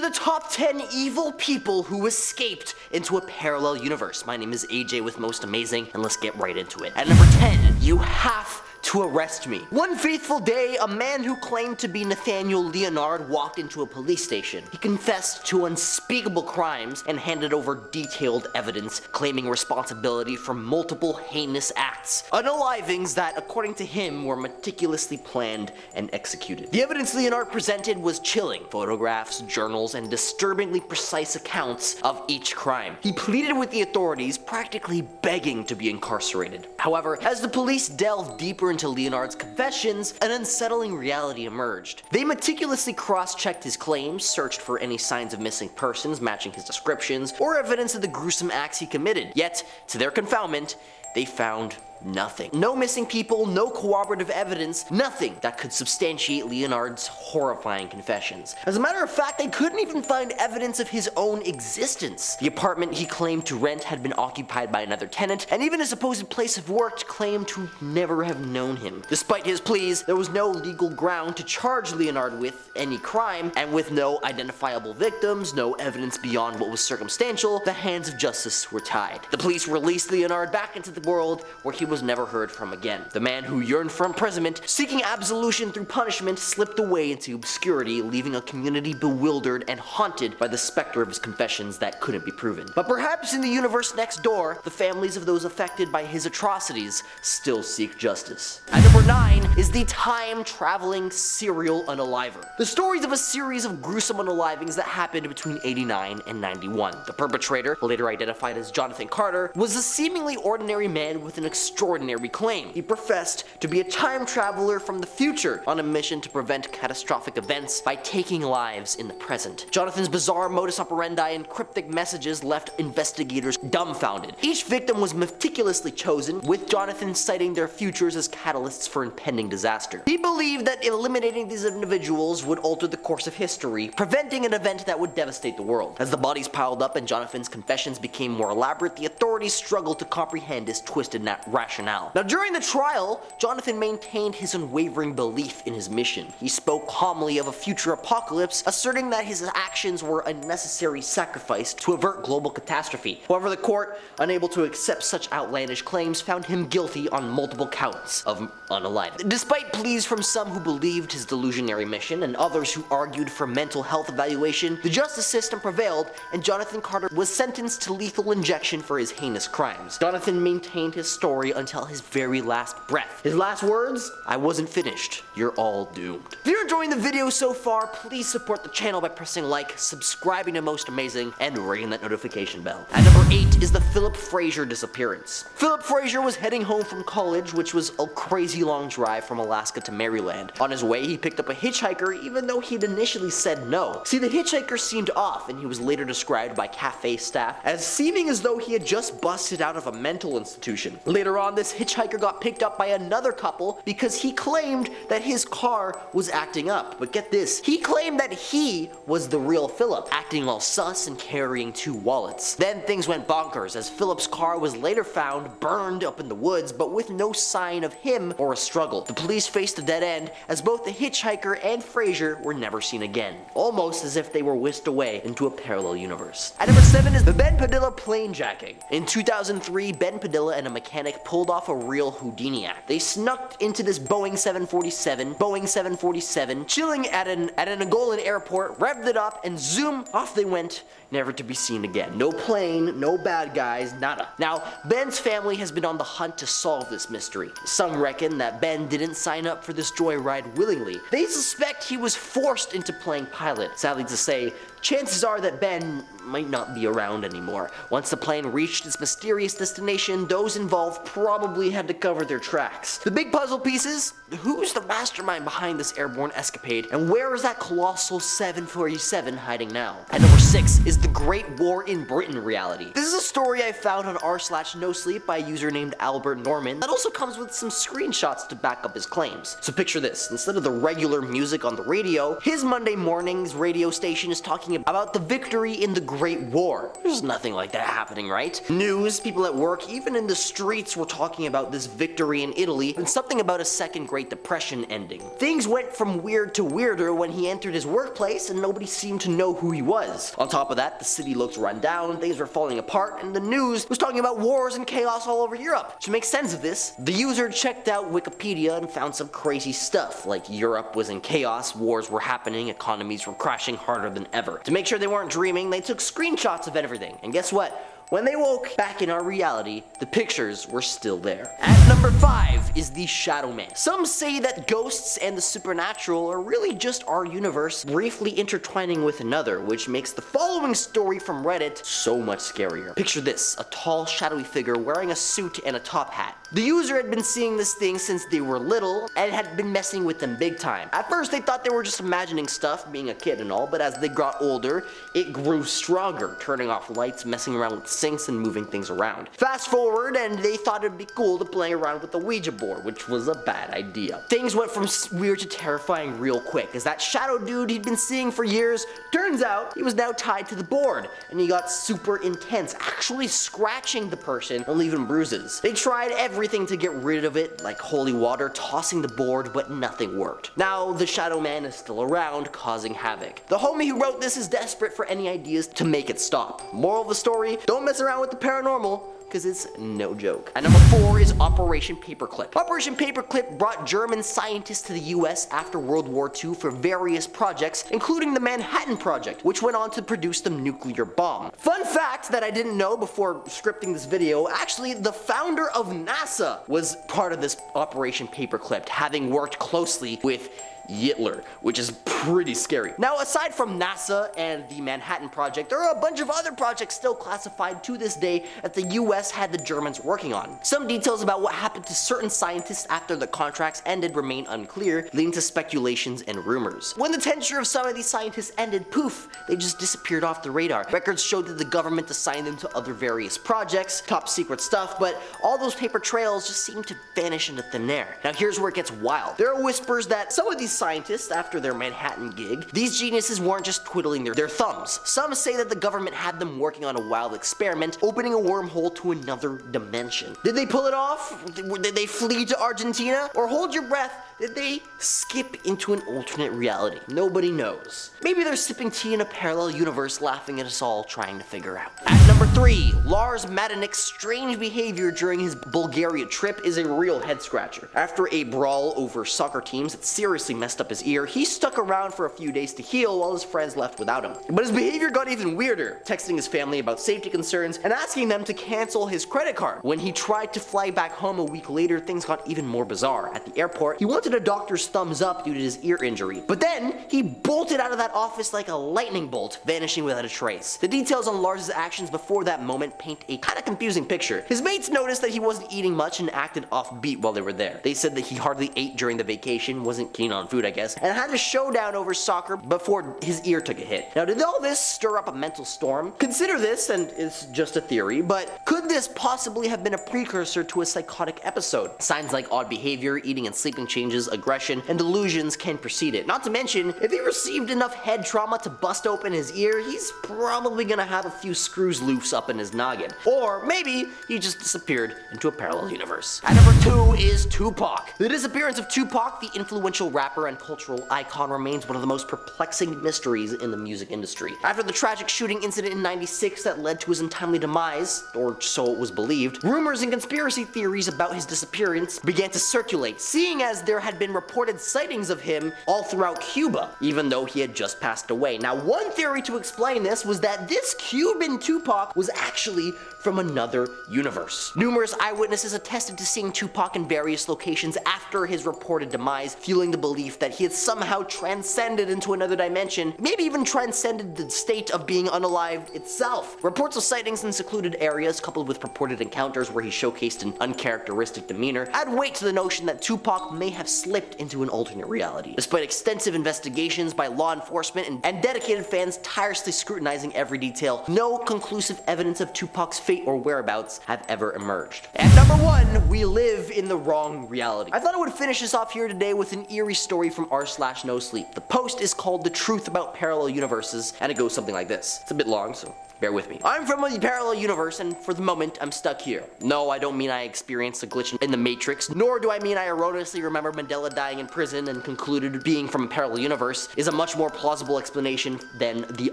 the top 10 evil people who escaped into a parallel universe. My name is AJ with Most Amazing, and let's get right into it. At number 10, you have to arrest me. One fateful day, a man who claimed to be Nathaniel Leonard walked into a police station. He confessed to unspeakable crimes and handed over detailed evidence, claiming responsibility for multiple heinous acts, unalivings that, according to him, were meticulously planned and executed. The evidence Leonard presented was chilling: photographs, journals, and disturbingly precise accounts of each crime. He pleaded with the authorities, practically begging to be incarcerated. However, as the police delved deeper into Leonard's confessions, an unsettling reality emerged. They meticulously cross-checked his claims, searched for any signs of missing persons matching his descriptions, or evidence of the gruesome acts he committed. Yet, to their confoundment, they found nothing. No missing people, no corroborative evidence, nothing that could substantiate Leonard's horrifying confessions. As a matter of fact, they couldn't even find evidence of his own existence. The apartment he claimed to rent had been occupied by another tenant, and even his supposed place of work claimed to never have known him. Despite his pleas, there was no legal ground to charge Leonard with any crime, and with no identifiable victims, no evidence beyond what was circumstantial, the hands of justice were tied. The police released Leonard back into the world, where he was never heard from again. The man who yearned for imprisonment, seeking absolution through punishment, slipped away into obscurity, leaving a community bewildered and haunted by the specter of his confessions that couldn't be proven. But perhaps in the universe next door, the families of those affected by his atrocities still seek justice. At number 9 is the time-traveling serial Unaliver. The stories of a series of gruesome unalivings that happened between 89 and 91. The perpetrator, later identified as Jonathan Carter, was a seemingly ordinary man with an extraordinary claim. He professed to be a time traveler from the future on a mission to prevent catastrophic events by taking lives in the present. Jonathan's bizarre modus operandi and cryptic messages left investigators dumbfounded. Each victim was meticulously chosen, with Jonathan citing their futures as catalysts for impending disaster. He believed that eliminating these individuals would alter the course of history, preventing an event that would devastate the world. As the bodies piled up and Jonathan's confessions became more elaborate, the authorities struggled to comprehend his twisted rationale. Now, during the trial, Jonathan maintained his unwavering belief in his mission. He spoke calmly of a future apocalypse, asserting that his actions were a necessary sacrifice to avert global catastrophe. However, the court, unable to accept such outlandish claims, found him guilty on multiple counts of unaliving. Despite pleas from some who believed his delusionary mission and others who argued for mental health evaluation, the justice system prevailed and Jonathan Carter was sentenced to lethal injection for his heinous crimes. Jonathan maintained his story until his very last breath. His last words: "I wasn't finished. You're all doomed." If you're enjoying the video so far, please support the channel by pressing like, subscribing to Most Amazing, and ringing that notification bell. At number 8 is the Philip Fraser disappearance. Philip Fraser was heading home from college, which was a crazy long drive from Alaska to Maryland. On his way, he picked up a hitchhiker, even though he'd initially said no. See, the hitchhiker seemed off, and he was later described by cafe staff as seeming as though he had just busted out of a mental institution. Later on, this hitchhiker got picked up by another couple because he claimed that his car was acting up. But get this, he claimed that he was the real Philip, acting all sus and carrying 2 wallets. Then things went bonkers, as Philip's car was later found burned up in the woods, but with no sign of him or a struggle. The police faced a dead end, as both the hitchhiker and Fraser were never seen again, almost as if they were whisked away into a parallel universe. At number 7 is the Ben Padilla plane jacking. In 2003, Ben Padilla and a mechanic pulled off a real Houdini act. They snuck into this Boeing 747, chilling at an Angolan airport, revved it up, and zoom, off they went, never to be seen again. No plane, no bad guys, nada. Now, Ben's family has been on the hunt to solve this mystery. Some reckon that Ben didn't sign up for this joyride willingly. They suspect he was forced into playing pilot. Sadly to say, chances are that Ben might not be around anymore. Once the plane reached its mysterious destination, those involved probably had to cover their tracks. The big puzzle piece is, who's the mastermind behind this airborne escapade, and where is that colossal 747 hiding now? At number 6 is the Great War in Britain reality. This is a story I found on r/nosleep by a user named Albert Norman that also comes with some screenshots to back up his claims. So picture this, instead of the regular music on the radio, his Monday morning's radio station is talking talking about the victory in the Great War. There's nothing like that happening, right? News, people at work, even in the streets were talking about this victory in Italy and something about a second Great Depression ending. Things went from weird to weirder when he entered his workplace and nobody seemed to know who he was. On top of that, the city looked run down, things were falling apart, and the news was talking about wars and chaos all over Europe. To make sense of this, the user checked out Wikipedia and found some crazy stuff, like Europe was in chaos, wars were happening, economies were crashing harder than ever. To make sure they weren't dreaming, they took screenshots of everything. And guess what? When they woke back in our reality, the pictures were still there. At number 5 is the Shadowman. Some say that ghosts and the supernatural are really just our universe briefly intertwining with another, which makes the following story from Reddit so much scarier. Picture this, a tall, shadowy figure wearing a suit and a top hat. The user had been seeing this thing since they were little and had been messing with them big time. At first they thought they were just imagining stuff, being a kid and all, but as they got older, it grew stronger, turning off lights, messing around with sinks, and moving things around. Fast forward, and they thought it'd be cool to play around with the Ouija board, which was a bad idea. Things went from weird to terrifying real quick, as that shadow dude he'd been seeing for years, turns out he was now tied to the board, and he got super intense, actually scratching the person and leaving bruises. They tried everything to get rid of it, like holy water, tossing the board, but nothing worked. Now, the Shadow Man is still around, causing havoc. The homie who wrote this is desperate for any ideas to make it stop. Moral of the story, don't mess around with the paranormal, because it's no joke. And number 4 is Operation Paperclip. Operation Paperclip brought German scientists to the US after World War II for various projects, including the Manhattan Project, which went on to produce the nuclear bomb. Fun fact that I didn't know before scripting this video, actually the founder of NASA was part of this Operation Paperclip, having worked closely with Hitler, which is pretty scary. Now, aside from NASA and the Manhattan Project, there are a bunch of other projects still classified to this day that the US had the Germans working on. Some details about what happened to certain scientists after the contracts ended remain unclear, leading to speculations and rumors. When the tenure of some of these scientists ended, poof, they just disappeared off the radar. Records showed that the government assigned them to other various projects, top secret stuff, but all those paper trails just seemed to vanish into thin air. Now here's where it gets wild. There are whispers that some of these scientists, after their Manhattan gig, these geniuses weren't just twiddling their thumbs. Some say that the government had them working on a wild experiment, opening a wormhole to another dimension. Did they pull it off? Did they flee to Argentina? Or hold your breath, did they skip into an alternate reality? Nobody knows. Maybe they're sipping tea in a parallel universe, laughing at us all trying to figure out. At number 3, Lars Mittank's strange behavior during his Bulgaria trip is a real head scratcher. After a brawl over soccer teams that seriously messed up his ear, he stuck around for a few days to heal while his friends left without him. But his behavior got even weirder, texting his family about safety concerns and asking them to cancel his credit card. When he tried to fly back home a week later, things got even more bizarre. At the airport, he wanted a doctor's thumbs up due to his ear injury, but then he bolted out of that office like a lightning bolt, vanishing without a trace. The details on Lars's actions before that moment paint a kind of confusing picture. His mates noticed that he wasn't eating much and acted offbeat while they were there. They said that he hardly ate during the vacation, wasn't keen on food I guess, and had a showdown over soccer before his ear took a hit. Now, did all this stir up a mental storm? Consider this, and it's just a theory, but could this possibly have been a precursor to a psychotic episode? Signs like odd behavior, eating and sleeping changes, aggression, and delusions can precede it. Not to mention, if he received enough head trauma to bust open his ear, he's probably gonna have a few screws loose up in his noggin. Or maybe he just disappeared into a parallel universe. At number 2 is Tupac. The disappearance of Tupac, the influential rapper and cultural icon, remains one of the most perplexing mysteries in the music industry. After the tragic shooting incident in '96 that led to his untimely demise, or so it was believed, rumors and conspiracy theories about his disappearance began to circulate, seeing as there had been reported sightings of him all throughout Cuba, even though he had just passed away. Now, one theory to explain this was that this Cuban Tupac was actually from another universe. Numerous eyewitnesses attested to seeing Tupac in various locations after his reported demise, fueling the belief that he had somehow transcended into another dimension, maybe even transcended the state of being unalived itself. Reports of sightings in secluded areas, coupled with purported encounters where he showcased an uncharacteristic demeanor, add weight to the notion that Tupac may have slipped into an alternate reality. Despite extensive investigations by law enforcement and dedicated fans tirelessly scrutinizing every detail, no conclusive evidence of Tupac's fate or whereabouts have ever emerged. And number 1, we live in the wrong reality. I thought I would finish this off here today with an eerie story from r/nosleep. The post is called The Truth About Parallel Universes, and it goes something like this. It's a bit long, so bear with me. I'm from a parallel universe, and for the moment, I'm stuck here. No, I don't mean I experienced a glitch in the Matrix, nor do I mean I erroneously remember Mandela dying in prison and concluded being from a parallel universe is a much more plausible explanation than the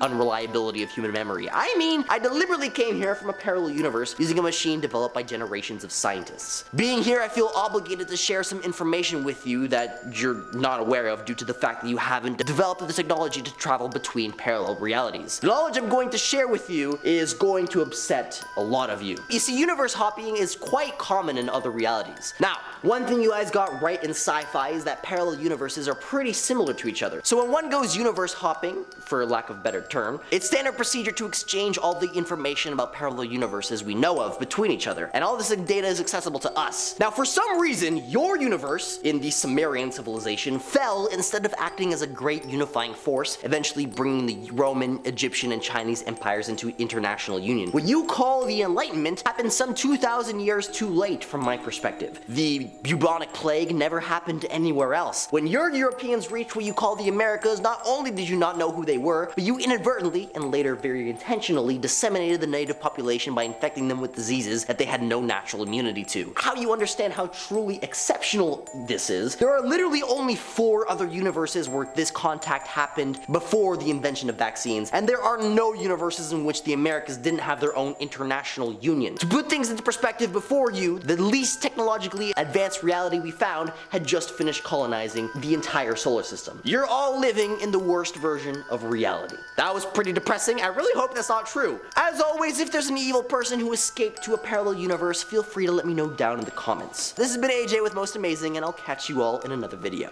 unreliability of human memory. I mean, I deliberately came here from a parallel universe using a machine developed by generations of scientists. Being here, I feel obligated to share some information with you that you're not aware of due to the fact that you haven't developed the technology to travel between parallel realities. The knowledge I'm going to share with you is going to upset a lot of you. You see, universe hopping is quite common in other realities. Now, one thing you guys got right in sci-fi is that parallel universes are pretty similar to each other. So when one goes universe hopping, for lack of a better term, it's standard procedure to exchange all the information about parallel universes we know of between each other, and all this data is accessible to us. Now, for some reason, your universe in the Sumerian civilization fell instead of acting as a great unifying force, eventually bringing the Roman, Egyptian, and Chinese empires into international union. What you call the Enlightenment happened some 2,000 years too late from my perspective. The bubonic plague never happened anywhere else. When your Europeans reached what you call the Americas, not only did you not know who they were, but you inadvertently, and later very intentionally, disseminated the native population by infecting them with diseases that they had no natural immunity to. How you understand how truly exceptional this is, there are literally only 4 other universes where this contact happened before the invention of vaccines, and there are no universes in which the Americas didn't have their own international union. To put things into perspective, before you, the least technologically advanced reality we found had just finished colonizing the entire solar system. You're all living in the worst version of reality. That was pretty depressing. I really hope that's not true. As always, if there's an evil person who escaped to a parallel universe, feel free to let me know down in the comments. This has been AJ with Most Amazing, and I'll catch you all in another video.